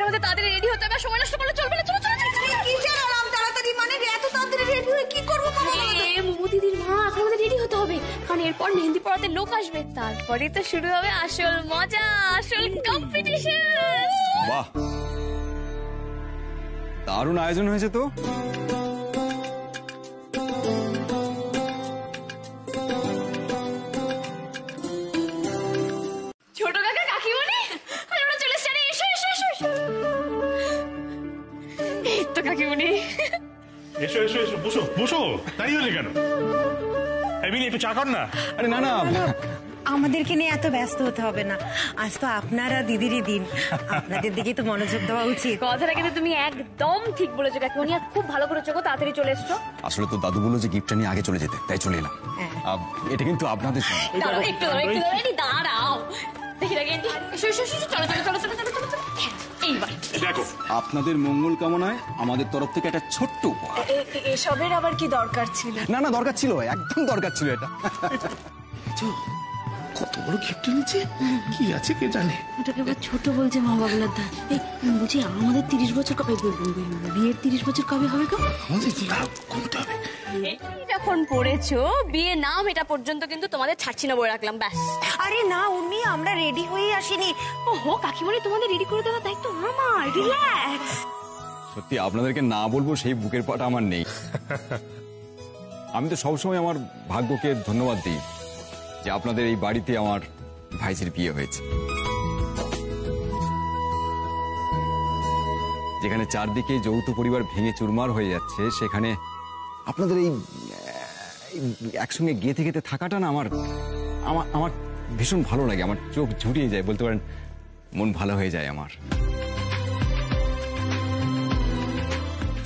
আমাদের তাড়াতাড়ি রেডি হতে হবে, সময় নষ্ট করলে চলবে না। চলো চলো কিসের আরাম তাড়াতাড়ি, মানে এত তাড়াতাড়ি রেডি হয়ে কি করবো? মোমো দিদির মা, এখন আমাদের রেডি হতে হবে, কারণ এরপর মেহেন্দি পড়াতে লোক আসবে, তারপরেই তো শুরু হবে আসল মজা, আসল কম্পিটিশন। বাহ, দারুণ আয়োজন হয়েছে তো। ছোট কাকা কাকিমণি আমরা চলে এসেছি। এসো এসো এসো এসো। এই তো কাকিমণি। এসো এসো এসো, বসো বসো, দাঁড়িয়ে হলে কেন? একটু চা কর না। আরে না না, আমাদেরকে নিয়ে এত ব্যস্ত হতে হবে না, আজ তো আপনারা দিদিরই দিন, আপনাদের দিকেই তো মনোযোগ দেওয়া উচিত। কথাটা কিন্তু তুমি একদম ঠিক বলেছো কাকিমণি, খুব ভালো করেছো, তাড়াতাড়ি চলে এসছো। আসলে তো দাদু বললো যে গিফটটা নিয়ে আগে চলে যেতে, তাই চলে এলাম। এটা কিন্তু আপনাদের দাঁড়াও একটু, দাঁড়াও দেখি দেখি। এসো এসো এসো, চলো চলো চলো চলো চলো চলো। এইবার দেখো, আপনাদের মঙ্গল কামনায় আমাদের তরফ থেকে একটা ছোট্ট উপহার। এসবের আবার কি দরকার ছিল? না না, দরকার ছিল, একদম দরকার ছিল এটা। কত বড় গিফট এনেছে, কি আছে কে জানে। ওটাকে আবার ছোট বলছে মা বাবলার দা। এই বুঝি আমাদের 30 বছর কবে, বিয়ের 30 বছর কবে হবে গো? আমাদের কমতে হবে। যখন পড়েছো বিয়ে নাম এটা পর্যন্ত কিন্তু তোমাদের ছাড়ছি না বলে রাখলাম, ব্যাস। আরে না উর্মি, আমরা রেডি হয়ে আসিনি। ওহো কাকিমণি, তোমাদের রেডি করে দেওয়ার দায়িত্ব আমার, রিল্যাক্স। সত্যি আপনাদেরকে না বলবো সেই বুকের পাটা আমার নেই। আমি তো সবসময় আমার ভাগ্যকে ধন্যবাদ দিই যে আপনাদের এই বাড়িতে আমার ভাইজির বিয়ে হয়েছে, যেখানে চারদিকে যৌথ পরিবার ভেঙে চুরমার হয়ে যাচ্ছে, সেখানে আপনাদের এই একসঙ্গে গেঁথে গেঁথে থাকাটা না আমার আমার ভীষণ ভালো লাগে। আমার চোখ ঝুড়িয়ে যায়, বলতে পারেন মন ভালো হয়ে যায় আমার।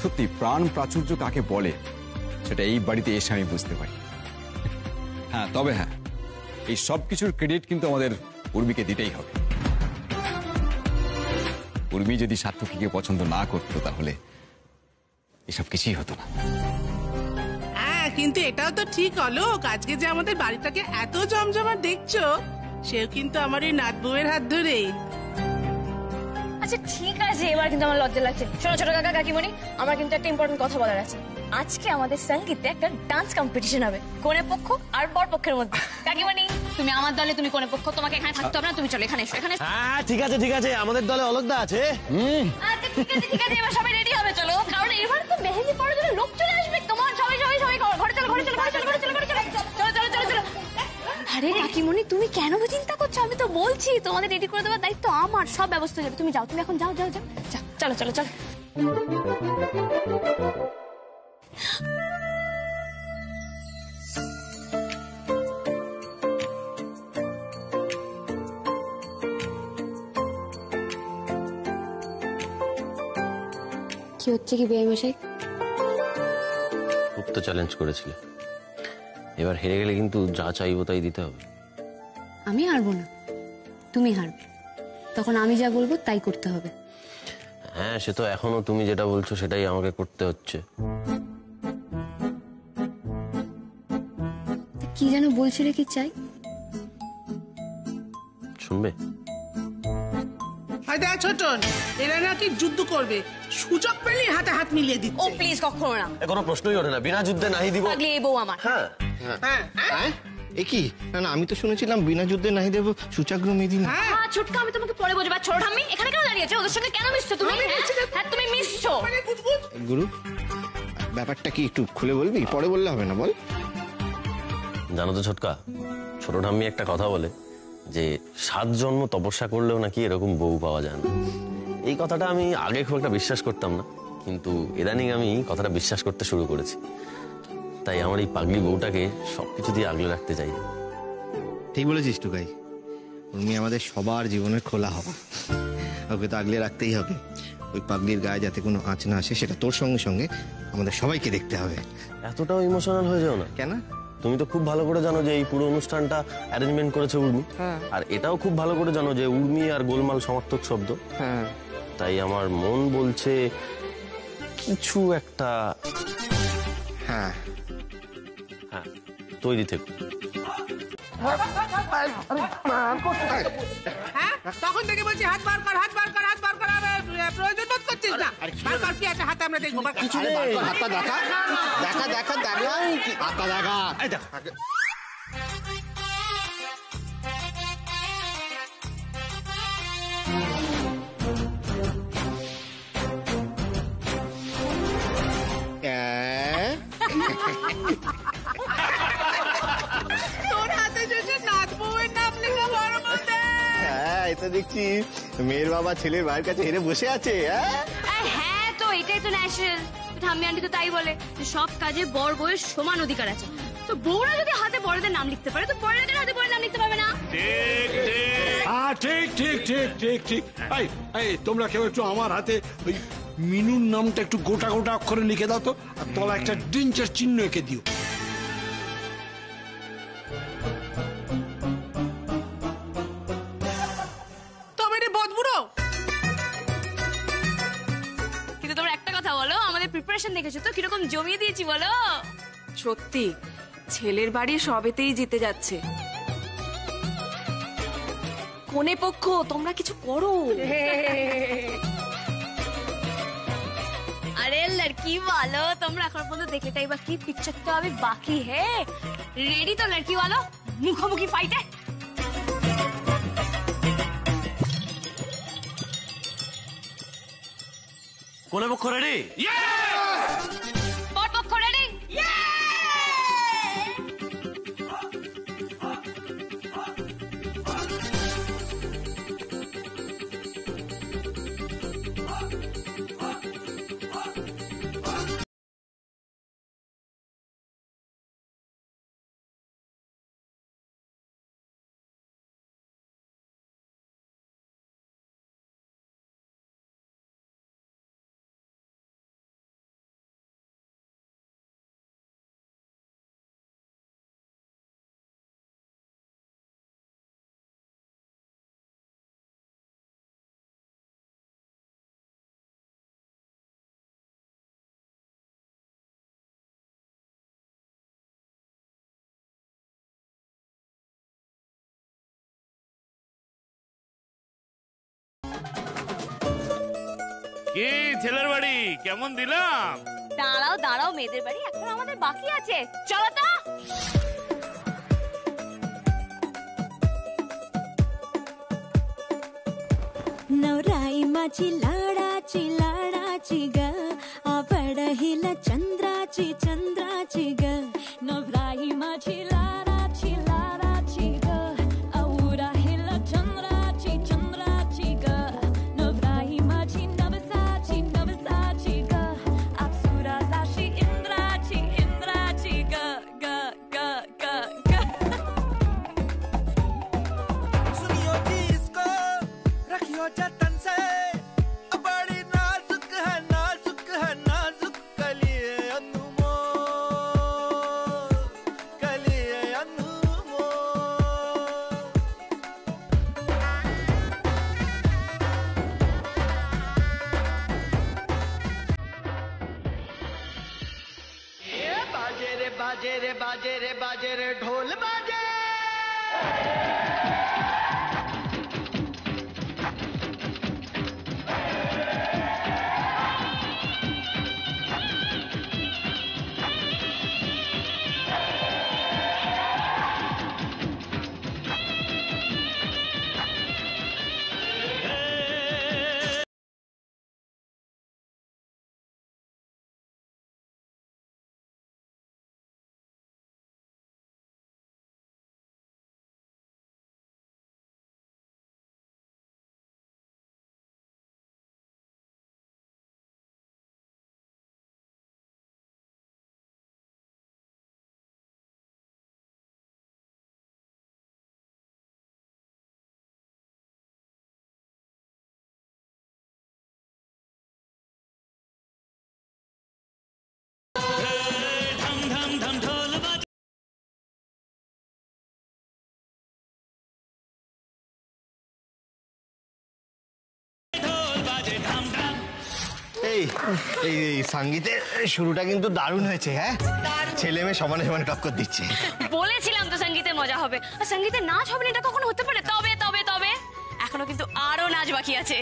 সত্যি প্রাণ প্রাচুর্য কাকে বলে সেটা এই বাড়িতে এসে আমি বুঝতে পারি। হ্যাঁ, তবে হ্যাঁ, এই সব কিছুর ক্রেডিট কিন্তু আমাদের উর্মিকে দিতেই হবে। উর্মি যদি সার্থকীকে পছন্দ না করতো তাহলে এসব কিছুই হতো না। হ্যাঁ, কিন্তু এটাও তো ঠিক হলো, আজকে যে আমাদের বাড়িটাকে এত জমজমাট দেখছো, সেও কিন্তু আমার এই নাত বউয়ের হাত ধরেই। আচ্ছা ঠিক আছে, এবার কিন্তু আমার লজ্জা লাগছে। শোনো ছোট কাকা কাকিমণি, আমার কিন্তু একটা ইম্পর্টেন্ট কথা বলার আছে। আজকে আমাদের সঙ্গীতে একটা ডান্স কম্পিটিশন হবে, কনে পক্ষ আর বর পক্ষের মধ্যে। কাকিমণি তুমি আমার দলে, তুমি কনে পক্ষ, তোমাকে এখানে থাকতে হবে না, তুমি চলো এখানে এসো, এখানে। হ্যাঁ ঠিক আছে ঠিক আছে, আমাদের দলে অলকদা আছে। আচ্ছা ঠিক আছে ঠিক আছে, এবার সবাই রেডি হবে, চলো, কারণ এবার তো মেহেন্দি পড়ার জন্য লোক চলে আসবে। তোমার সবাই সবাই সবাই ঘরে চলো, ঘরে চলো, ঘরে চলো, ঘরে চলো, ঘরে চলো, চলো চলো চলো চলো। আরে কাকিমণি তুমি কেন চিন্তা করছো? আমি তো বলছি তোমাদের রেডি করে দেওয়ার দায়িত্ব আমার, সব ব্যবস্থা হয়ে যাবে। তুমি যাও, তুমি এখন যাও যাও যাও, চলো চলো চলো। কি হচ্ছে কি বেয়াই মশাই? খুব তো চ্যালেঞ্জ করেছিলে, এবার হেরে গেলে কিন্তু যা চাইবো তাই দিতে হবে। আমি হারবো না, তুমি হারবে, তখন আমি যা বলবো তাই করতে হবে। হ্যাঁ, সে তো এখনো তুমি যেটা বলছো সেটাই আমাকে করতে হচ্ছে। কি যেন বলছিলে, কি চাই শুনবে? দেখ ছোটন, এরা নাকি যুদ্ধ করবে, সুযোগ পেলে হাতে হাত মিলিয়ে ও দিচ্ছে। প্লিজ কখনো না, কোনো প্রশ্নই ওঠে না, বিনা যুদ্ধে নাহি দিব। পাগলি এই বউ আমার। হ্যাঁ হ্যাঁ এ কি? না না, আমি তো শুনেছিলাম বিনা যুদ্ধে নাহি দেব সুচাগ্র মেদিনী। হ্যাঁ ছোটকা, আমি তোমাকে পরে বোঝাবো। ছোট ঠাম্মি এখানে কেন দাঁড়িয়ে আছো? ওদের সঙ্গে কেন মিশছো তুমি? হ্যাঁ তুমি মিশছো। গুরু, ব্যাপারটা কি একটু খুলে বলবি? পরে বললে হবে না, বল। জানো তো ছোটকা, ছোট ঠাম্মি একটা কথা বলে যে 7 জন্ম তপস্যা করলেও নাকি এরকম বউ পাওয়া যায় না। এই কথাটা আমি আগে খুব একটা বিশ্বাস করতাম না, কিন্তু ইদানিং আমি কথাটা বিশ্বাস করতে শুরু করেছি। তাই আমার এই পাগলি বউটাকে সবকিছু দিয়ে আগলে রাখতে চাই। ঠিক বলেছিস টুকাই, উর্মি আমাদের সবার জীবনের খোলা হওয়া, ওকে তো আগলে রাখতেই হবে। ওই পাগলির গায়ে যাতে কোনো আঁচ না আসে সেটা তোর সঙ্গে সঙ্গে আমাদের সবাইকে দেখতে হবে। এতটাও ইমোশনাল হয়ে যাও না। কেন? তুমি তো খুব ভালো করে জানো যে এই পুরো অনুষ্ঠানটা অ্যারেঞ্জমেন্ট করেছে উর্মি, আর এটাও খুব ভালো করে জানো যে উর্মি আর গোলমাল সমার্থক শব্দ। তাই আমার মন বলছে কিছু একটা। হ্যাঁ হ্যাঁ, তৈরি থেকো। হ্যাঁ তখন থেকে বলছি হাত বার কর, হাত বার কর, হাত বার কর। বার কর কি আছে হাতে আমরা দেখবো। বার কর। আরে বার কর হাতটা, দেখা দেখা দেখা দেখা হাতটা দেখা। এই দেখ তোর হাতে শেষে নাত বউয়ের নাম লেখা বড় মধ্যে। হ্যাঁ এটা দেখছি মেয়ের বাবা ছেলের ভাইয়ের কাছে হেরে বসে আছে। হ্যাঁ তো এটাই তো ন্যাচারাল। ঠাম্মি আন্টি তো তাই বলে যে সব কাজে বর বউয়ের সমান অধিকার আছে। তো বউরা যদি হাতে বড়দের নাম লিখতে পারে তো বড়দের হাতে বড়ের নাম লিখতে পারবে না? ঠিক ঠিক ঠিক ঠিক ঠিক। এই এই তোমরা কেউ একটু আমার হাতে ওই মিনুর নামটা একটু গোটা গোটা অক্ষরে লিখে দাও তো, আর তলা একটা ডিঞ্চের চিহ্ন এঁকে দিও। তবে রে বদবুড়ো, কিন্তু তোমরা একটা কথা বলো, আমাদের প্রিপারেশন দেখেছো তো কিরকম জমিয়ে দিয়েছি বলো? সত্যি ছেলের বাড়ি সবেতেই জিতে যাচ্ছে। কোনে পক্ষ তোমরা কিছু করো। अरे लड़की वालों তোমরা এখন পর্যন্ত দেখলে তাই বা কি পিকচার তো अभी बाकी है। रेडी तो लड़की वालों मुखोमुखी फाइट है। কোনে পক্ষ রেডি? বর পক্ষ রেডি? কি ছেলের বাড়ি কেমন দিলাম? দাঁড়াও দাঁড়াও, মেয়েদের বাড়ি এখন আমাদের বাকি আছে। চলো তো। नवराई माझी लाडाची लाडाची ग आवडहिला चंद्राची चंद्राची ग नवराई माझी लाडाची लाडाची ग आवडहिला चंद्राची चंद्राची ग नवराई माझी नवसाची नवसाची ग अप्सरा जाशी इंद्राची इंद्राची ग ग ग ग ग सुनियो जी इसको रखियो जतन से बड़ी नाजुक है नाजुक कलिए अनमोल कलिए अनमोल। बाजे रे बाजे रे बाजे रे बाजे रे ढोल बाजे। এই এই সঙ্গীতের শুরুটা কিন্তু দারুণ হয়েছে। হ্যাঁ ছেলে মেয়ে সমানে সমানে টক্কর দিচ্ছে। বলেছিলাম তো সঙ্গীতের মজা হবে। আর সঙ্গীতের নাচ হবে না এটা কখনো হতে পারে? তবে তবে তবে এখনো কিন্তু আরো নাচ বাকি আছে।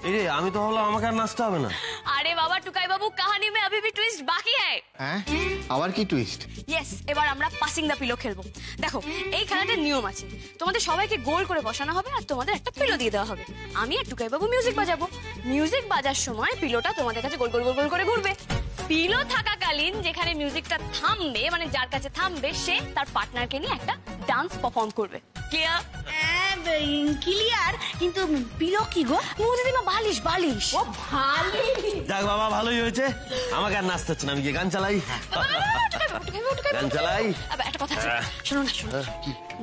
এই আমি তো ভাবলাম আমাকে আর নাচতে হবে না। আরে বাবা টুকাই বাবু, কাহানি মে अभी भी টুইস্ট বাকি है। হ্যাঁ, আবার কি টুইস্ট? ইয়েস, এবার আমরা পাসিং দা পিলো খেলবো। দেখো এই খেলাটার নিয়ম আছে, তোমাদের সবাইকে গোল করে বসানো হবে আর তোমাদের একটা পিলো দিয়ে দেওয়া হবে। আমি আর টুকাই বাবু মিউজিক বাজাবো, মিউজিক বাজার সময় পিলোটা তোমাদের কাছে গোল গোল গোল গোল করে ঘুরবে। পিলো থাকাকালীন যেখানে মিউজিকটা থামবে, মানে যার কাছে থামবে, সে তার পার্টনারকে নিয়ে একটা ডান্স পারফর্ম করবে। ক্লিয়ার? ক্লিয়ার, কিন্তু পিলো কি গো? মুদিমা বালিশ বালিশ। ও বালিশ। যাক বাবা, ভালোই হয়েছে, আমাকে আর নাচতে হচ্ছে না, আমি গিয়ে গান চালাই। গান চালাই। একটা কথা আছে, শোনো না, শোনো।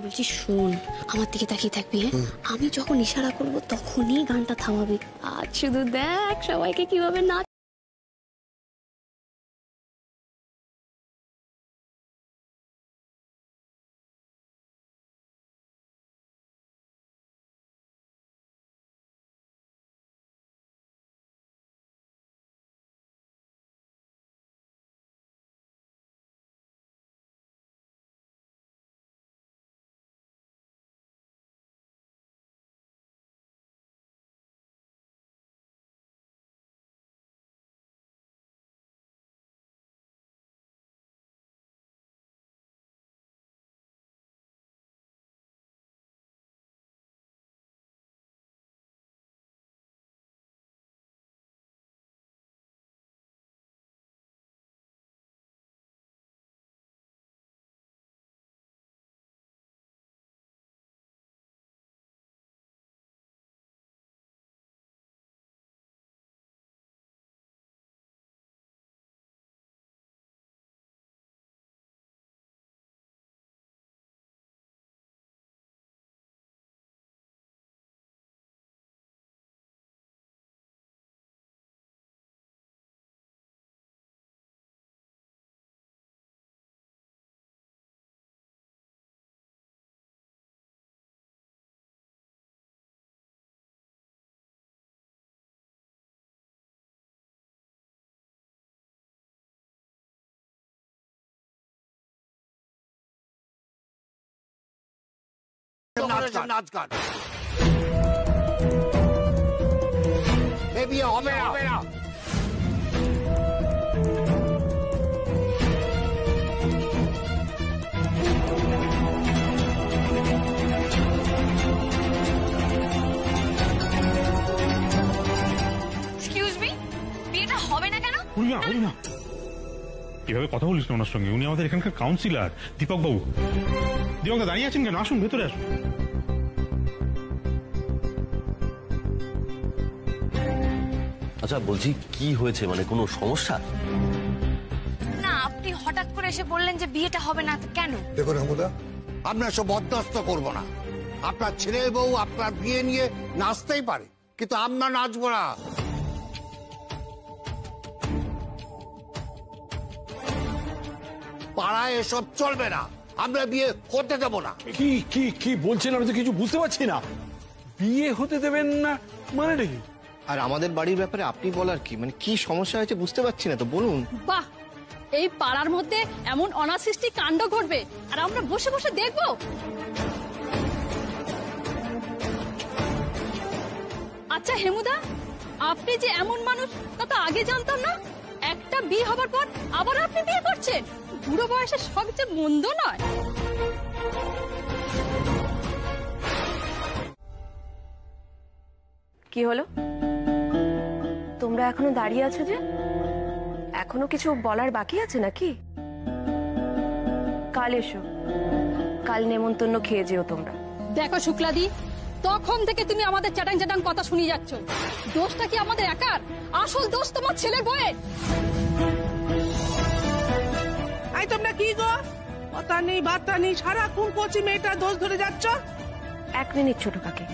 বলছি শোন, আমার দিকে তাকিয়ে থাকবি, হ্যাঁ? আমি যখন ইশারা করবো তখনই গানটা থামাবি। আজ শুধু দেখ সবাইকে কিভাবে নাচ। নাচ গান বিয়ে হবে না। এক্সকিউজ মি, বিয়েটা হবে না কেন? পূর্ণিমা, এভাবে কথা বলিস না ওনার সঙ্গে, উনি আমাদের এখানকার কাউন্সিলর দীপক বাবু। দীপক দা দাঁড়িয়ে আছেন কেন? আসুন ভেতরে আসুন। আচ্ছা বলছি, কি হয়েছে, মানে কোনো সমস্যা? না, আপনি হঠাৎ করে এসে বললেন যে বিয়েটা হবে না, কেন? দেখুন হামুদা, আপনার সব বরদাস্ত করবো না। আপনার ছেলের বউ আপনার বিয়ে নিয়ে নাচতেই পারে, কিন্তু আমরা নাচবো না। পাড়ায় এসব চলবে না, আমরা বিয়ে করতে দেবো না। কি কি কি বলছেন? আমি তো কিছু বুঝতে পারছি না। বিয়ে হতে দেবেন না মানে কি? আর আমাদের বাড়ির ব্যাপারে আপনি বলার কি, মানে কি সমস্যা হয়েছে বুঝতে পারছি না তো, বলুন। বাহ, এই পাড়ার মধ্যে এমন অনাসৃষ্টি কাণ্ড ঘটবে আর আমরা বসে বসে দেখবো? আচ্ছা হেমুদা, আপনি যে এমন মানুষ তা তো আগে জানতাম না। একটা বিয়ে হবার পর আবার আপনি বিয়ে করছেন? বুড়ো বয়সে সব যে মন্দ নয়। কি হলো, তোমরা এখনো দাঁড়িয়ে আছো যে? এখনো কিছু বলার বাকি আছে নাকি? কাল এসো, কাল নেমন্তন্ন খেয়ে যেও তোমরা। দেখো শুক্লাদি, তখন থেকে তুমি আমাদের চ্যাটাং চ্যাটাং কথা শুনিয়ে যাচ্ছ। দোষটা কি আমাদের একার? আসল দোষ তোমার ছেলের বউয়ের। আই তোমরা কি গো, কথা নেই বার্তা নেই, সারাক্ষণ কচি মেয়েটা দোষ ধরে যাচ্ছ। 1 মিনিট ছোট কাকি,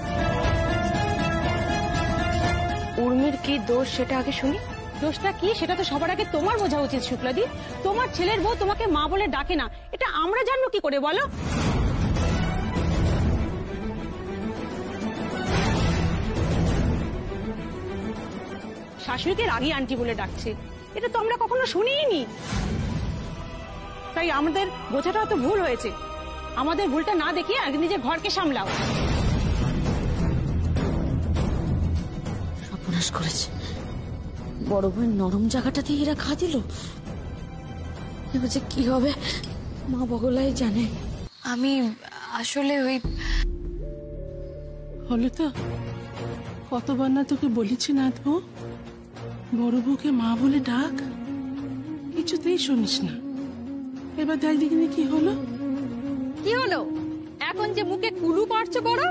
উর্মির কি দোষ সেটা আগে শুনি। দোষটা কি সেটা তো সবার আগে তোমার বোঝা উচিত শুক্লাদি। তোমার ছেলের বউ তোমাকে মা বলে ডাকে না, এটা আমরা জানবো কি করে বলো? শাশুড়িকে রাগী আন্টি বলে ডাকছে, এটা তো আমরা কখনো শুনিনি। তাই আমাদের বোঝাটা তো ভুল হয়েছে। আমাদের ভুলটা না দেখিয়ে আগে নিজের ঘরকে সামলাও। শেষ করেছে। বড় ভাইয়ের নরম জায়গাটা দিয়ে এরা খা দিল। এবার যে কি হবে মা বগলাই জানে। আমি আসলে ওই হলো তো, কতবার না তোকে বলেছি নাথ বউ, বড় বউকে মা বলে ডাক, কিছুতেই শুনিস না। এবার দেখ দেখিনি কি হলো। কি হলো? এখন যে মুখে কুলু পারছো বড়,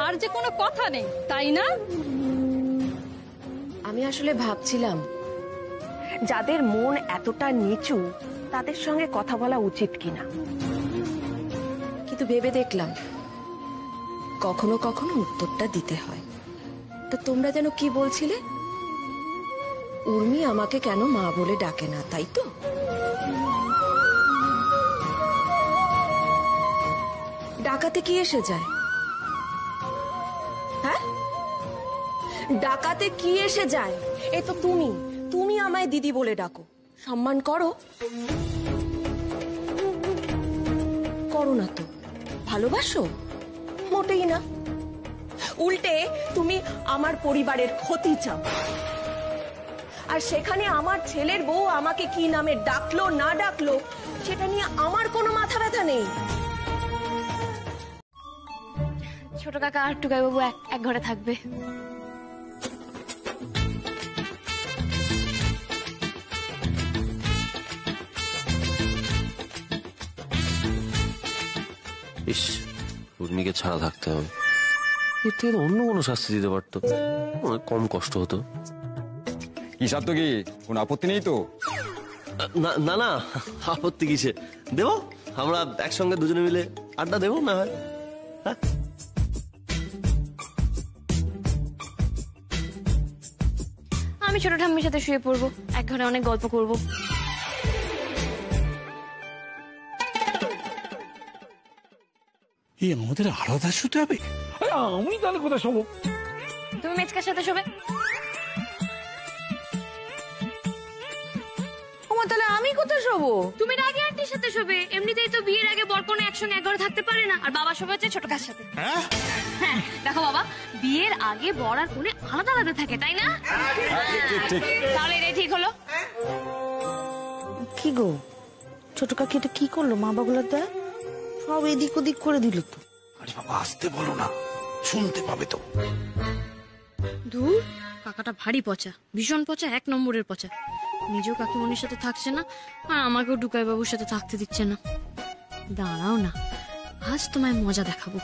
আর যে কোনো কথা নেই, তাই না? আমি আসলে ভাবছিলাম যাদের মন এতটা নিচু তাদের সঙ্গে কথা বলা উচিত কিনা, কিন্তু ভেবে দেখলাম কখনো কখনো উত্তরটা দিতে হয়। তো তোমরা যেন কি বলছিলে, উর্মি আমাকে কেন মা বলে ডাকে না, তাই তো? ডাকাতে কি এসে যায়? হ্যাঁ, ডাকাতে কি এসে যায়? এ তো তুমি আমায় দিদি বলে ডাকো, সম্মান করো। করো না তো, ভালোবাসো? মোটেই না, উল্টে তুমি আমার পরিবারের ক্ষতি চাও। আর সেখানে আমার ছেলের বউ আমাকে কি নামে ডাকলো না ডাকলো সেটা নিয়ে আমার কোনো মাথা ব্যথা নেই। ছোট কাকা আর টুকাই বাবু এক ঘরে থাকবে। ইস, উর্মিকে ছাড়া থাকতে হবে। এর থেকে অন্য কোনো শাস্তি দিতে পারতো, অনেক কম কষ্ট হতো। কি সাধ্য কি, কোনো আপত্তি নেই তো? না না, আপত্তি কিসে দেবো? আমরা একসঙ্গে দুজনে মিলে আড্ডা দেবো না হয়। হ্যাঁ, আমি ছোট ঠাম্মির সাথে শুয়ে পড়বো, এক ঘরে অনেক গল্প করবো। এই আমাদের আলাদা শুতে হবে? আমি তাহলে কোথায় শোবো? তুমি মেচকার সাথে শোবে। তাহলে আমি কোথায় শোবো? তুমি রাগি আন্টির সাথে শোবে। এমনিতেই তো বিয়ের আগে বরকনে একসঙ্গে এক ঘরে থাকতে পারে না। আর বাবা শোবে হচ্ছে ছোট কার সাথে। হ্যাঁ দেখো বাবা, বিয়ের আগে বর আর কোনে আলাদা আলাদা থাকে, তাই না? তাহলে এটাই ঠিক হলো। কি গো, ছোট কাকি এটা কি করলো? মা বাবুলার দা সব এদিক ওদিক করে দিল তো। আরে বাবা, আসতে বলো না, শুনতে পাবে তো। ধুর, কাকাটা ভারী পচা, ভীষণ পচা, এক নম্বরের পচা। নিজেও কাকিমণির সাথে থাকছে না, আর আমাকেও টুকাই বাবুর সাথে থাকতে দিচ্ছে না। দাঁড়াও না, আজ তোমায় মজা দেখাবো।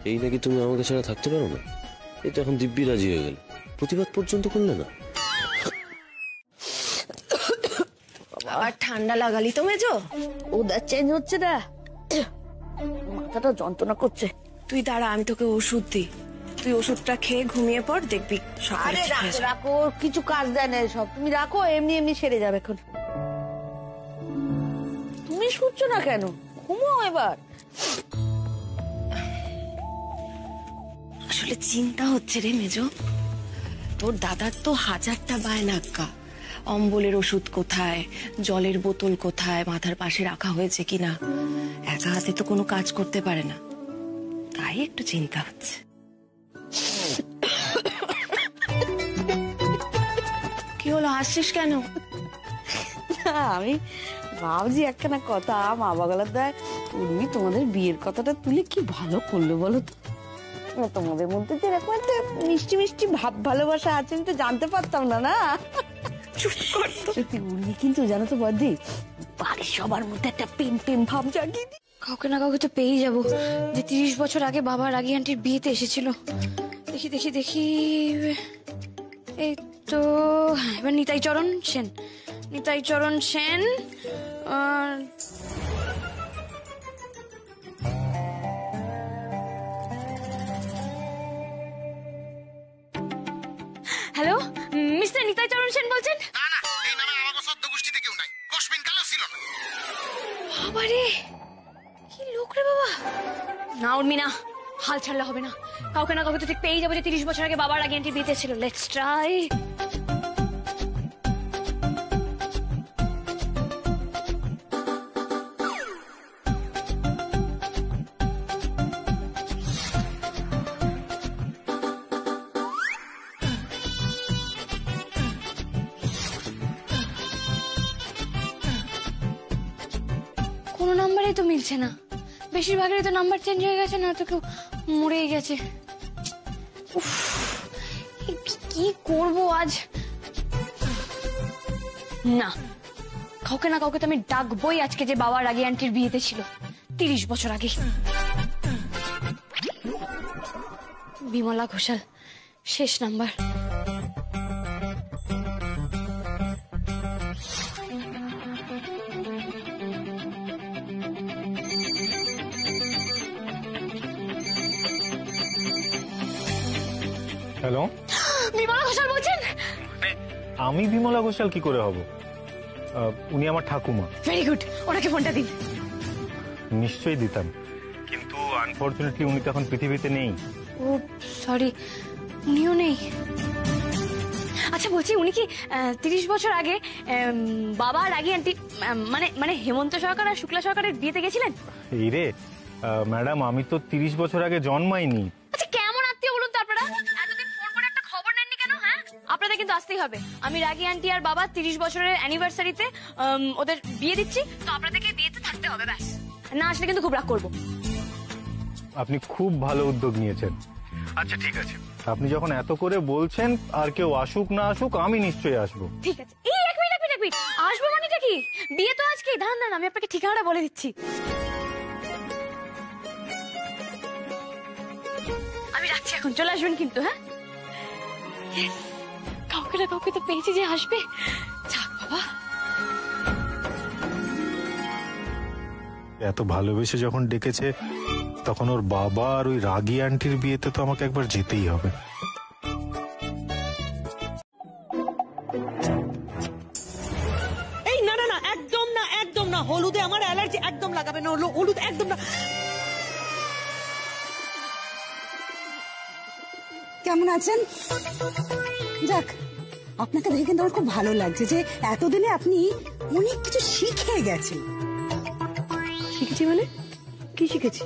এই নাকি তুমি আমাকে ছাড়া থাকতে পারো না? এই তো এখন দিব্যি রাজি হয়ে গেল, প্রতিবাদ পর্যন্ত করলে না। আর ঠান্ডা লাগালি তো মেজো? ওদের চেঞ্জ হচ্ছে না, মাথাটা যন্ত্রণা করছে। তুই দাঁড়া, আমি তোকে ওষুধ দিই, তুই ওষুধটা খেয়ে ঘুমিয়ে পড়, দেখবি সকালে ঠিক হয়ে যাবে। রাখো, কিছু কাজ দেয় না সব, তুমি রাখো, এমনি এমনি সেরে যাবে এখন। তুমি শুচ্ছ না কেন? ঘুমো এবার। আসলে চিন্তা হচ্ছে রে মেজো, তোর দাদার তো হাজারটা বায়নাক্কা। অম্বলের ওষুধ কোথায়, জলের বোতল কোথায়, মাথার পাশে রাখা হয়েছে কিনা। একা হাতে তো কোনো কাজ করতে পারে না, তাই একটু চিন্তা হচ্ছে। কি হলো, হাসছিস কেন? আমি ভাবছি একখানা কথা, মা বাগলার দায় উর্মি তোমাদের বিয়ের কথাটা তুলে কি ভালো করলো বলো তো। তোমাদের মধ্যে যে এরকম একটা মিষ্টি মিষ্টি ভাব ভালোবাসা আছে আমি তো জানতে পারতাম না। না সত্যি উর্মি কিন্তু জানো তো বদি, বাড়ির সবার মধ্যে একটা প্রেম প্রেম ভাব জাগিয়ে দি। কাউকে না কাউকে তো পেয়েই যাবো, যে 30 বছর আগে বাবা রাগি আন্টির বিয়েতে এসেছিল। দেখি দেখি দেখি, এই তো এবার নিতাই চরণ সেন। হ্যালো, মিস্টার নিতাই চরণ সেন বলছেন? বাবারে, কি লোক রে বাবা। না উর্মি না, হাল ছাড়লে হবে না। কাউকে না কাউকে তো ঠিক পেয়ে যাবো যে 30 বছর আগে বাবার আগে আন্টি বিয়েতে ছিল। Let's try. কোনো নাম্বারই তো মিলছে না, বেশিরভাগেরই তো নাম্বার চেঞ্জ হয়ে গেছে, না তো কেউ মরেই গেছে। উফ, কি করব আজ? না, কাউকে না কাউকে তো আমি ডাকবই আজকে, যে বাবা রাগী আন্টির বিয়েতে ছিল 30 বছর আগে। বিমলা ঘোষাল, শেষ নাম্বার। হ্যালো, বিমলা ঘোষাল বলছেন? আমি বিমলা ঘোষাল কি করে হব? উনি আমার ঠাকুমা। ভেরি গুড, ওনাকে ফোনটা দিন। নিশ্চয়ই দিতাম, কিন্তু আনফরচুনেটলি উনি তো এখন পৃথিবীতে নেই। ও সরি, উনিও নেই। আচ্ছা বলছি, উনি কি 30 বছর আগে বাবা রাগী আন্টি মানে হেমন্ত সরকার আর শুক্লা সরকারের বিয়েতে গেছিলেন? এই রে ম্যাডাম, আমি তো 30 বছর আগে জন্মাইনি। আচ্ছা কেমন আত্মীয় বলুন তো আপনারা? এতদিন ফোন করে একটা খবর নেননি কেন? হ্যাঁ, আপনাদের কিন্তু আসতেই হবে। আমি রাগী আন্টি আর বাবা 30 বছরের অ্যানিভার্সারিতে ওদের বিয়ে দিচ্ছি, তো আপনাদেরকে বিয়েতে থাকতে হবে, ব্যাস। না আসলে কিন্তু খুব রাগ করবো। আপনি খুব ভালো উদ্যোগ নিয়েছেন। আচ্ছা ঠিক আছে, আপনি যখন এত করে বলছেন, আর কেউ আসুক না আসুক, আমি নিশ্চয়ই আসবো। ঠিক আছে। এই এক মিনিট আসবো মানেটা কি? বিয়ে তো আজকে। দাঁড়ান, আমি আপনাকে ঠিকানাটা বলে দিচ্ছি। আমি রাখছি এখন, চলে আসবেন কিন্তু। হ্যাঁ, কাউকে না কাউকে তো পেয়েছি যে আসবে। যাক বাবা। এত ভালোবেসে যখন ডেকেছে, তখন ওর বাবা আর ওই রাগী আন্টির বিয়েতে তো আমাকে একবার যেতেই হবে। এই না না না, একদম না, একদম না, হলুদে আমার অ্যালার্জি, একদম লাগাবে না, হলুদ একদম না। কেমন আছেন? যাক, আপনাকে দেখে কিন্তু আমার খুব ভালো লাগছে যে এতদিনে আপনি অনেক কিছু শিখে গেছেন। শিখেছি মানে? কি শিখেছি?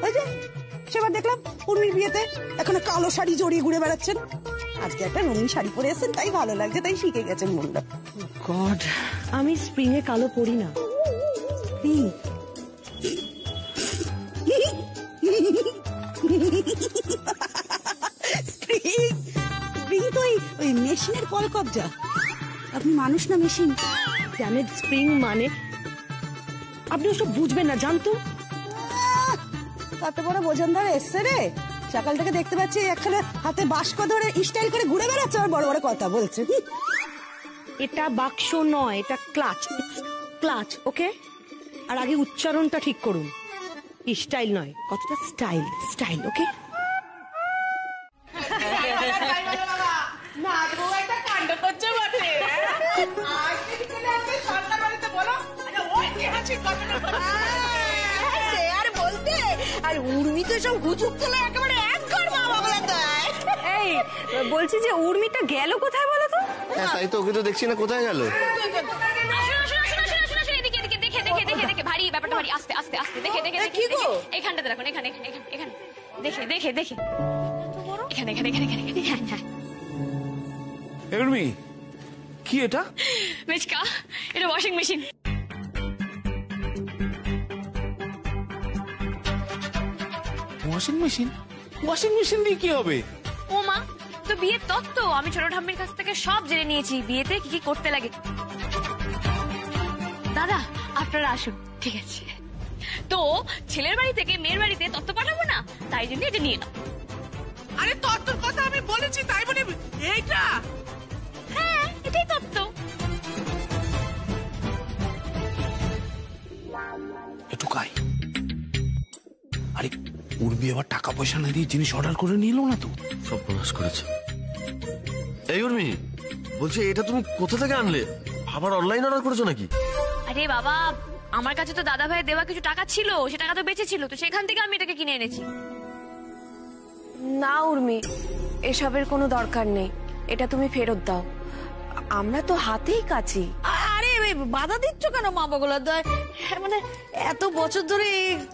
ওই যে সেবার দেখলাম উর্মির বিয়েতে এখন কালো শাড়ি জড়িয়ে ঘুরে বেড়াচ্ছেন, আজকে একটা রঙিন শাড়ি পরে এসেছেন, তাই ভালো লাগছে, তাই শিখে গেছেন মনটা। গড, আমি স্প্রিং এ কালো পরি না। স্প্রিং তো ওই মেশিনের কল কবজা, আপনি মানুষ না মেশিন। জানেন স্প্রিং মানে? আপনি ওসব বুঝবেন না, জানতো? কত বড় বোঝনদার এসছে রে, সকাল থেকে দেখতে পাচ্ছি একখানে হাতে বাস্ক ধরে স্টাইল করে ঘুরে বেড়াচ্ছে, আর বড় বড় কথা বলছে। এটা বাক্স নয়, এটা ক্লাচ, ক্লাচ, ওকে? আর আগে উচ্চারণটা ঠিক করুন, স্টাইল নয়, কতটা স্টাইল, স্টাইল, ওকে? আর উর্মি তো সব হুচুক তোলা একেবারে এক ঘর মা বাবা দেয়। এই বলছি যে উর্মিটা গেল কোথায় বলো তো? হ্যাঁ তাই তো, ওকে তো দেখছি না, কোথায় গেল? ভারী ব্যাপারটা, ভারী। আস্তে আস্তে আস্তে, দেখে দেখে এখানটাতে রাখুন, এখানে এখানে দেখে দেখে দেখে এখানে এখানে এখানে এখানে। উর্মি, কি এটা? মেচকা, এটা washing machine. Washing machine? Washing machine দিয়ে কি হবে? ও মা, তো বিয়ের তত্ত্ব আমি ছোট ঠাম্মির কাছ থেকে সব জেনে নিয়েছি, বিয়েতে কি কি করতে লাগে। দাদা আপনারা আসুন। ঠিক আছে, তো ছেলের বাড়ি থেকে মেয়ের বাড়িতে তত্ত্ব পাঠাবো না, তাই জন্য এটা নিয়ে নাও। আরে তত্ত্বর কথা আমি বলেছি, তাই বলে এইটা? হ্যাঁ, এটাই তত্ত্ব। একটু খাই। আরে উর্মি আবার টাকা পয়সা না দিয়ে জিনিস অর্ডার করে নিল না তো? সব প্রনাশ করেছে। এই উর্মি, বলছি এটা তুমি কোথা থেকে আনলে? আবার অনলাইন অর্ডার করেছো নাকি? আরে বাবা, আমার কাছে তো দাদা ভাইয়ের দেওয়া কিছু টাকা ছিল, সে টাকা তো বেঁচে ছিল, তো সেখান থেকে আমি এটাকে কিনে এনেছি। না উর্মি, এসবের কোনো দরকার নেই, এটা তুমি ফেরত দাও, আমরা তো হাতেই কাছি। আরে বাধা দিচ্ছ কেন মা বাবা? মানে এত বছর ধরে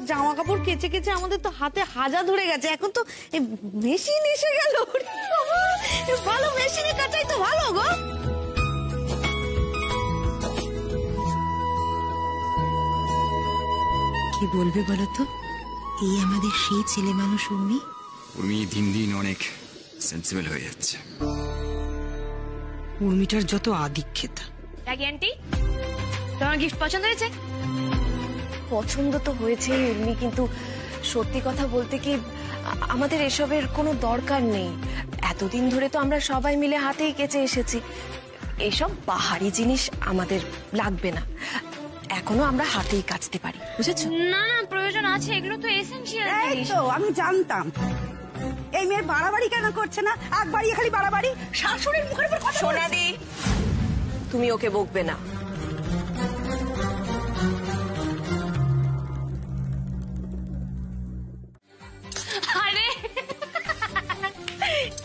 জামা কাপড় কেচে কেচে আমাদের তো হাতে হাজা ধরে গেছে, এখন তো মেশিন এসে গেল। ভালো মেশিনে কাটাই তো ভালো গো। কি বলবে বলো তো? এই আমাদের সেই ছেলে মানুষ উর্মি। উর্মি দিন দিন অনেক সেন্সিবল হয়ে যাচ্ছে। উর্মিটার যত আদিক্ষেতা। রাগি আন্টি, তোমার গিফট পছন্দ হয়েছে? পছন্দ তো হয়েছে উর্মি, কিন্তু সত্যি কথা বলতে কি আমাদের এসবের কোনো দরকার নেই। এতদিন ধরে তো আমরা সবাই মিলে হাতেই কেচে এসেছি, এসব বাহারি জিনিস আমাদের লাগবে না। এখনো আমরা হাতেই কাচতে পারি, বুঝেছো? না না, প্রয়োজন আছে, এগুলো তো এসেনশিয়াল এই জিনিস। তো আমি জানতাম এই মেয়ের বাড়াবাড়ি কেন করছে না, একবারই খালি বাড়াবাড়ি, শাশুড়ির মুখের উপর কথা বলছে। সোনাদি, তুমি ওকে বকবে না। আরে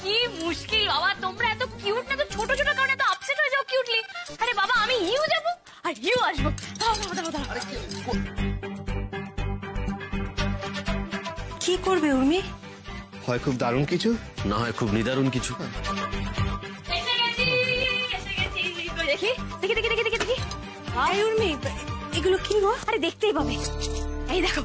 কি মুশকিল বাবা, তোমরা এত কিউট না, তো ছোট ছোট কারণে তো আপসেট হয়ে যাও কিউটলি। আরে বাবা, আমি হিউ যাবো আর হিউ আসবো। কি করবে উর্মি? হয় খুব দারুণ কিছু, না হয় খুব নিদারুণ কিছু। দেখি দেখি দেখি দেখি দেখি দেখি। এই উর্মি, এগুলো কি গো? আরে দেখতেই পাবে, এই দেখো।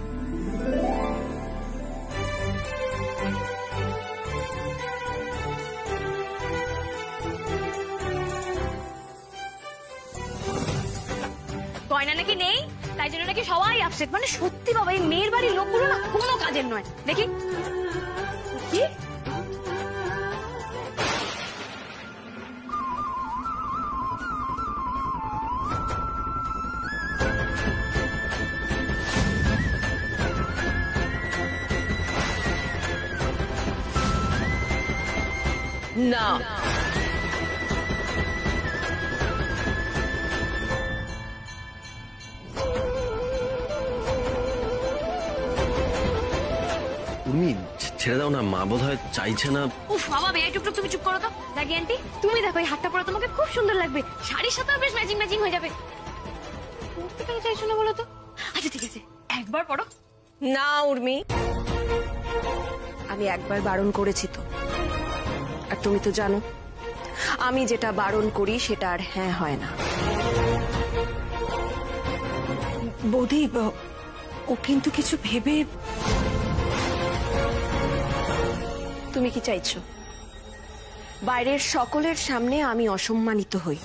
গয়না নাকি নেই, তাই জন্য নাকি সবাই আপসেট। মানে সত্যি বাবা, এই মেয়ের বাড়ির লোকগুলো না কোনো কাজের নয়। দেখি কি না, উর্মি ছেড়ে দাও না, মা বোধ হয় চাইছে না। উফ বাবা, বেয়াই টুকটুক, তুমি চুপ করো তো। রাগি আন্টি, তুমি দেখো এই হাতটা পরে তোমাকে খুব সুন্দর লাগবে, শাড়ির সাথেও বেশ ম্যাচিং ম্যাচিং হয়ে যাবে। পড়তে কেন চাইছো না বলো তো? আচ্ছা ঠিক আছে, একবার পড়ো। না উর্মি, আমি একবার বারণ করেছি তো, আর তুমি তো জানো আমি যেটা বারণ করি সেটা আর হ্যাঁ হয় না। বৌদি, ও কিন্তু কিছু ভেবে। তুমি কি চাইছো বাইরের সকলের সামনে আমি অসম্মানিত হই?